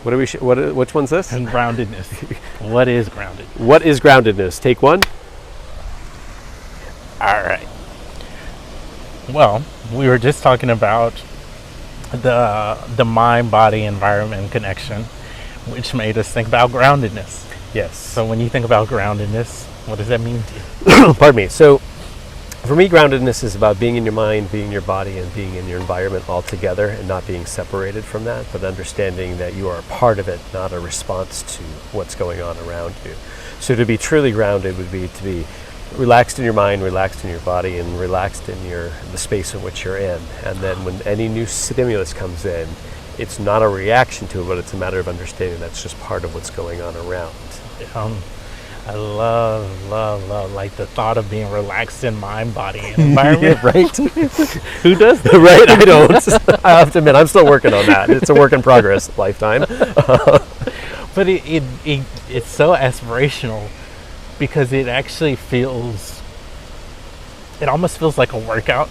Which one's this? And groundedness. What is grounded? What is groundedness? Take one. All right. Well, we were just talking about the mind, body, environment connection, which made us think about groundedness. Yes. So when you think about groundedness, what does that mean to you? Pardon me. So for me, groundedness is about being in your mind, being in your body, and being in your environment all together, and not being separated from that, but understanding that you are a part of it, not a response to what's going on around you. So to be truly grounded would be to be relaxed in your mind, relaxed in your body, and relaxed in the space in which you're in. And then when any new stimulus comes in, it's not a reaction to it, but it's a matter of understanding that's just part of what's going on around. I love like the thought of being relaxed in mind, body, and environment. Yeah, right? Who does that? Right? I don't. I have to admit, I'm still working on that. It's a work in progress, lifetime. But it's so aspirational because it actually feels, it almost feels like a workout,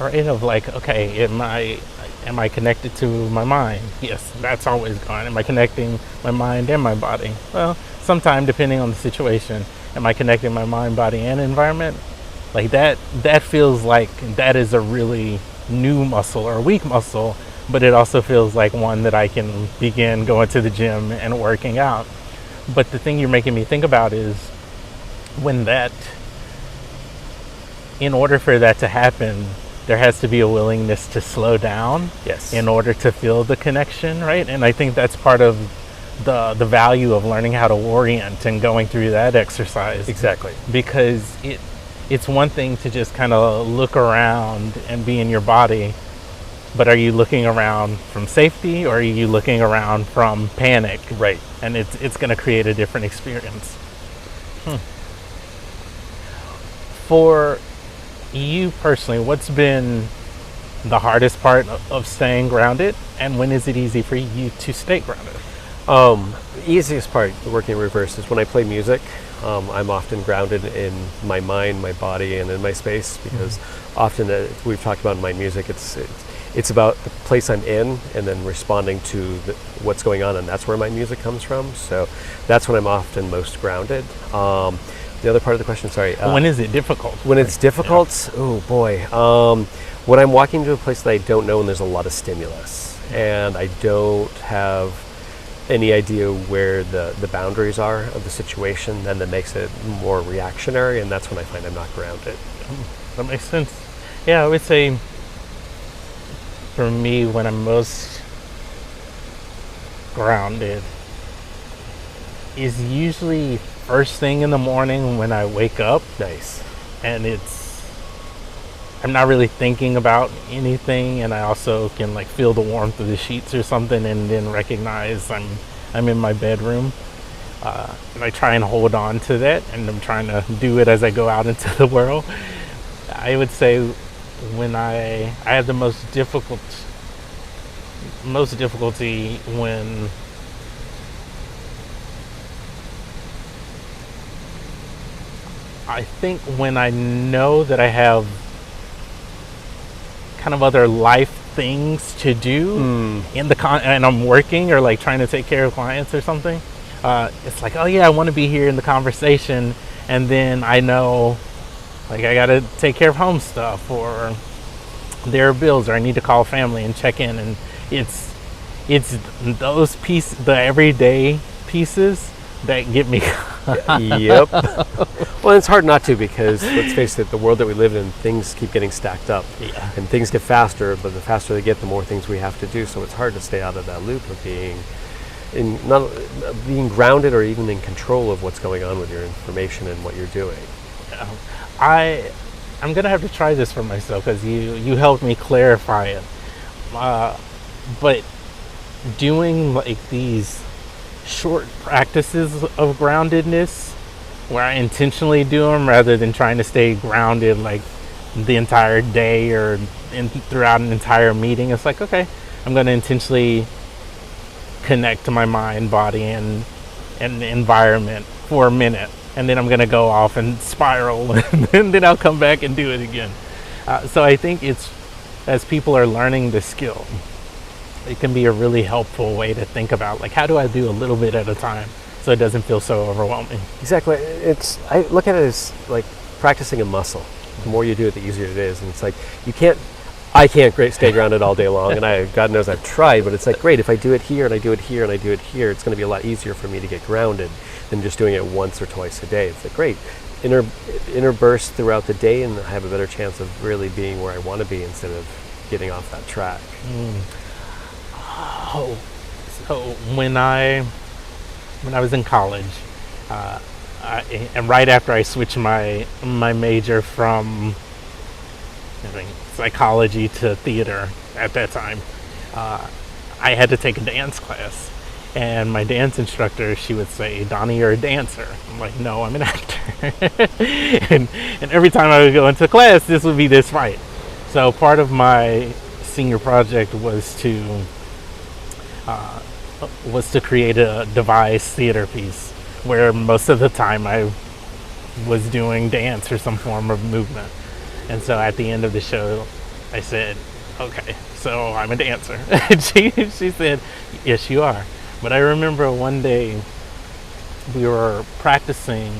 right? Of like, okay, am I connected to my mind? Yes, that's always gone. Am I connecting my mind and my body? Well, sometime depending on the situation. Am I connecting my mind, body, and environment? Like that feels like that is a really new muscle or a weak muscle, but it also feels like one that I can begin going to the gym and working out. But the thing you're making me think about is in order for that to happen, there has to be a willingness to slow down. Yes. In order to feel the connection, right? And I think that's part of the value of learning how to orient and going through that exercise. Exactly. Because it's one thing to just kind of look around and be in your body, but are you looking around from safety or are you looking around from panic? Right. And it's going to create a different experience. For you personally, what's been the hardest part of staying grounded, and when is it easy for you to stay grounded? The easiest part, working in reverse, is when I play music. I'm often grounded in my mind, my body, and in my space, because often we've talked about in my music, it's about the place I'm in and then responding to what's going on, and that's where my music comes from. So that's when I'm often most grounded. The other part of the question, sorry. When is it difficult? When it's difficult? Yeah. Oh boy. When I'm walking to a place that I don't know and there's a lot of stimulus, and I don't have any idea where the boundaries are of the situation, then that makes it more reactionary, and that's when I find I'm not grounded. That makes sense. Yeah, I would say for me, when I'm most grounded is usually first thing in the morning when I wake up. Nice. And I'm not really thinking about anything, and I also can like feel the warmth of the sheets or something, and then recognize I'm in my bedroom. And I try and hold on to that, and I'm trying to do it as I go out into the world. I would say when I have the most difficulty when I think when I know that I have kind of other life things to do and I'm working or like trying to take care of clients or something. It's like, oh yeah, I want to be here in the conversation, and then I know like I got to take care of home stuff, or there are bills, or I need to call family and check in, and it's those pieces, the everyday pieces that get me. Yep. Well, it's hard not to, because let's face it, the world that we live in, things keep getting stacked up. Yeah. And things get faster, but the faster they get, the more things we have to do. So it's hard to stay out of that loop of being grounded or even in control of what's going on with your information and what you're doing. I'm gonna have to try this for myself, because you helped me clarify it. But doing like these short practices of groundedness where I intentionally do them rather than trying to stay grounded like the entire day or throughout an entire meeting. It's like, okay, I'm going to intentionally connect to my mind, body, and environment for a minute, and then I'm going to go off and spiral, and then I'll come back and do it again. So I think it's, as people are learning the skill, it can be a really helpful way to think about, like, how do I do a little bit at a time so it doesn't feel so overwhelming. Exactly. I look at it as like practicing a muscle. The more you do it, the easier it is. And it's like, I can't stay grounded all day long, and God knows I've tried, but it's like, great, if I do it here and I do it here and I do it here, it's going to be a lot easier for me to get grounded than just doing it once or twice a day. It's like, great, inner bursts throughout the day, and I have a better chance of really being where I want to be instead of getting off that track. Oh, so when I was in college, and right after I switched my major from psychology to theater at that time, I had to take a dance class. And my dance instructor, she would say, "Donnie, you're a dancer." I'm like, "No, I'm an actor." and every time I would go into class, this would be this fight. So part of my senior project was to create a devised theater piece where most of the time I was doing dance or some form of movement. And so at the end of the show, I said, "Okay, so I'm a dancer." And she said, "Yes, you are." But I remember one day we were practicing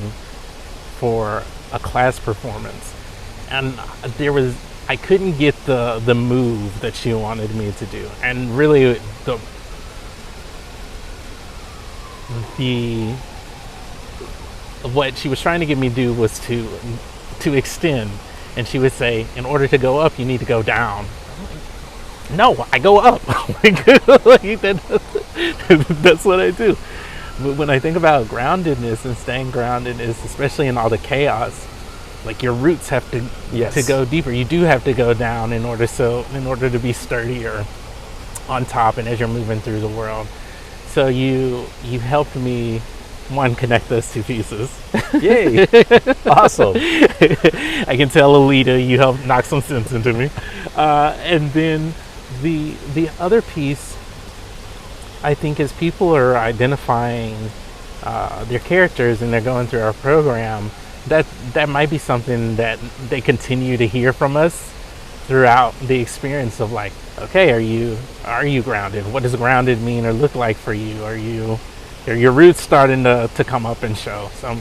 for a class performance, and I couldn't get the move that she wanted me to do. And really what she was trying to get me to do was to extend. And she would say, "In order to go up, you need to go down." No, I go up. That's what I do. But when I think about groundedness and staying grounded, is especially in all the chaos, like your roots have to go deeper. You do have to go down in order to be sturdier on top, and as you're moving through the world. So you helped me, one, connect those two pieces. Yay! Awesome. I can tell, Alita, you helped knock some sense into me. And then the other piece, I think, is people are identifying their characters and they're going through our program. That might be something that they continue to hear from us throughout the experience of, like, okay, are you grounded? What does grounded mean or look like for you? Are your roots starting to come up and show? So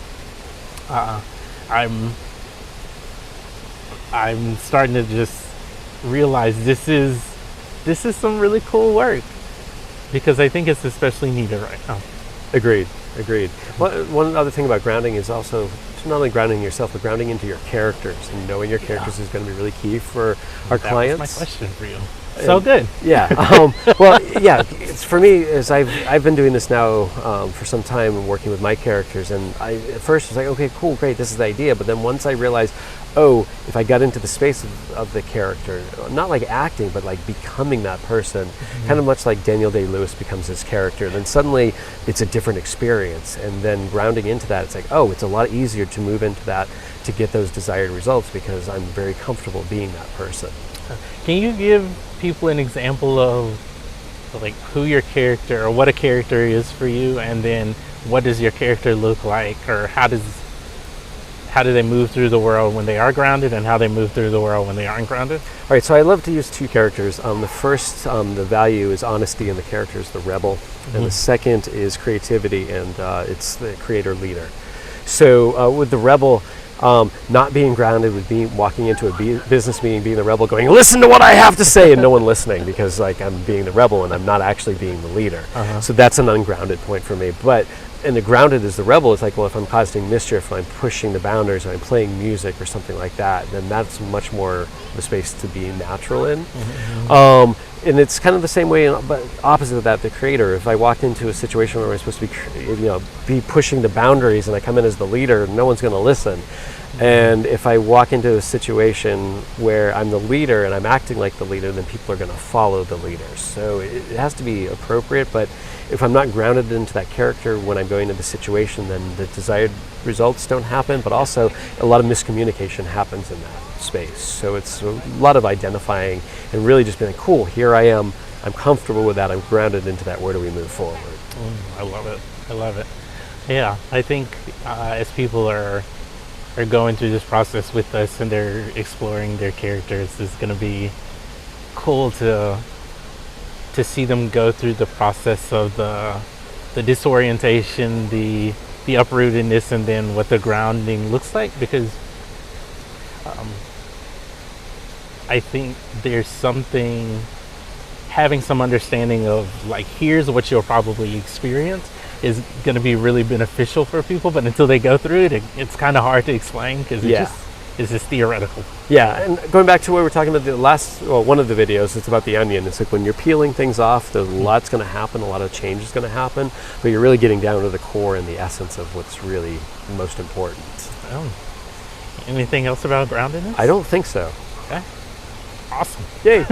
I'm starting to just realize this is some really cool work, because I think it's especially needed right now. Agreed. Well, one other thing about grounding is also not only grounding yourself, but grounding into your characters, and knowing your characters is going to be really key for our clients. That was my question for you. So good. Yeah. Well, yeah. It's, for me, is I've been doing this now for some time and working with my characters, and I at first was like, okay, cool, great, this is the idea. But then once I realized, if I got into the space of the character, not like acting, but like becoming that person, kind of much like Daniel Day-Lewis becomes his character, then suddenly it's a different experience. And then grounding into that, it's like, it's a lot easier to move into that to get those desired results, because I'm very comfortable being that person. Can you give people an example of, like, who your character or what a character is for you, and then what does your character look like, or how do they move through the world when they are grounded, and how they move through the world when they aren't grounded? All right, so I love to use two characters. The first, the value is honesty, and the character is the rebel. And the second is creativity, and it's the creator leader. So with the rebel, not being grounded would be walking into a business meeting, being the rebel, going, "Listen to what I have to say," and no one listening, because like I'm being the rebel and I'm not actually being the leader. So that's an ungrounded point for me. But and the grounded is the rebel. It's like, well, if I'm causing mischief, I'm pushing the boundaries, or I'm playing music or something like that, then that's much more the space to be natural in. And it's kind of the same way, but opposite of that, the creator. If I walked into a situation where I'm supposed to be pushing the boundaries, and I come in as the leader, no one's going to listen. And if I walk into a situation where I'm the leader and I'm acting like the leader, then people are going to follow the leader. So it has to be appropriate, but if I'm not grounded into that character when I'm going into the situation, then the desired results don't happen, but also a lot of miscommunication happens in that space. So it's a lot of identifying and really just being like, cool, here I am, I'm comfortable with that, I'm grounded into that, where do we move forward? I love it. Yeah, I think as people are going through this process with us and they're exploring their characters, it's going to be cool to to see them go through the process of the disorientation, the uprootedness, and then what the grounding looks like, because I think there's something, having some understanding of like, here's what you'll probably experience is going to be really beneficial for people, but until they go through it, it's kind of hard to explain because it's just theoretical. Yeah, and going back to what we were talking about one of the videos, it's about the onion. It's like when you're peeling things off, there's a lot's going to happen, a lot of change is going to happen, but you're really getting down to the core and the essence of what's really most important. Oh. Anything else about groundedness? I don't think so. Okay. Awesome. Yay.